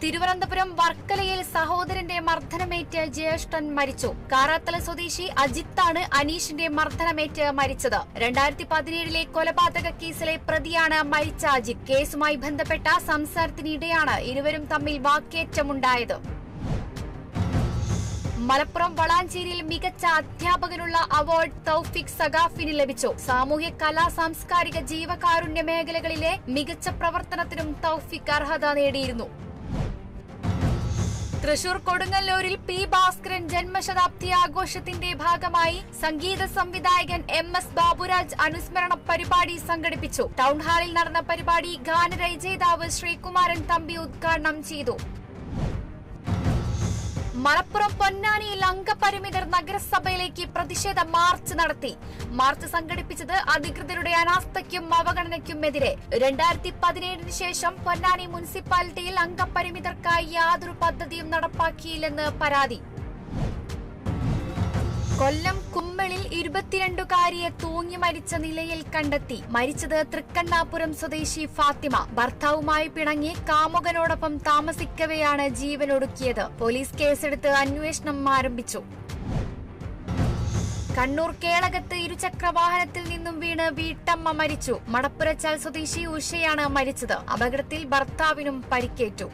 തിരുവനന്തപുരം വർക്കലയിൽ സഹോദരന്റെ മർദ്ദനമേറ്റ് ജ്യേഷ്ഠൻ മരിച്ചു. കാറാത്തല സ്വദേശി അജിത്താണ് അനീഷിന്റെ മർദ്ദനമേറ്റ് മരിച്ചത്. 2017 കൊലപാതക കേസിലെ പ്രതിയാണ് മരിച്ച അജിത്. കേസുമായി ബന്ധപ്പെട്ട സംസാരത്തിനിടെയാണ് ഇരുവരും തമ്മിൽ വാക്കേറ്റമുണ്ടായത്. മലപ്പുറം വളാഞ്ചേരിയിൽ മികച്ച അധ്യാപകനുള്ള അവാർഡ് തൗഫീഖ് സഖാഫിന് ലഭിച്ചു. സാമൂഹ്യ കലാ സാംസ്കാരിക ജീവകാരുണ്യ മേഖലകളിലെ മികച്ച പ്രവർത്തനത്തിനും തൗഫീഖ് അർഹത നേടിയിരുന്നു. തൃശൂർ കൊടുങ്ങല്ലൂരിൽ പി ഭാസ്കരൻ ജന്മശതാബ്ദി ആഘോഷത്തിന്റെ ഭാഗമായി സംഗീത സംവിധായകൻ MS ബാബുരാജ് അനുസ്മരണ പരിപാടി സംഘടിപ്പിച്ചു. ടൗൺഹാളിൽ നടന്ന പരിപാടി ഗാനരചയിതാവ് ശ്രീകുമാരൻ തമ്പി ഉദ്ഘാടനം ചെയ്തു. മലപ്പുറം പൊന്നാനിയിൽ അംഗപരിമിതർ നഗരസഭയിലേക്ക് പ്രതിഷേധ മാർച്ച് നടത്തി. മാർച്ച് സംഘടിപ്പിച്ചത് അധികൃതരുടെ അനാസ്ഥയ്ക്കും അവഗണനയ്ക്കുമെതിരെ. 2017 ശേഷം പൊന്നാനി മുനിസിപ്പാലിറ്റിയിൽ അംഗപരിമിതർക്കായി യാതൊരു പദ്ധതിയും നടപ്പാക്കിയില്ലെന്ന് പരാതി. കൊല്ലം കുമ്മളിൽ 22കാരിയെ തൂങ്ങി മരിച്ച നിലയിൽ കണ്ടെത്തി. മരിച്ചത് തൃക്കണ്ണാപുരം സ്വദേശി ഫാത്തിമ. ഭർത്താവുമായി പിണങ്ങി കാമുകനോടൊപ്പം താമസിക്കവെയാണ് ജീവനൊടുക്കിയത്. പോലീസ് കേസെടുത്ത് അന്വേഷണം ആരംഭിച്ചു. കണ്ണൂർ കേളകത്ത് ഇരുചക്രവാഹനത്തിൽ നിന്നും വീണ് വീട്ടമ്മ മരിച്ചു. മടപ്പുരച്ചാൽ സ്വദേശി ഉഷയാണ് മരിച്ചത്. അപകടത്തിൽ ഭർത്താവിനും പരിക്കേറ്റു.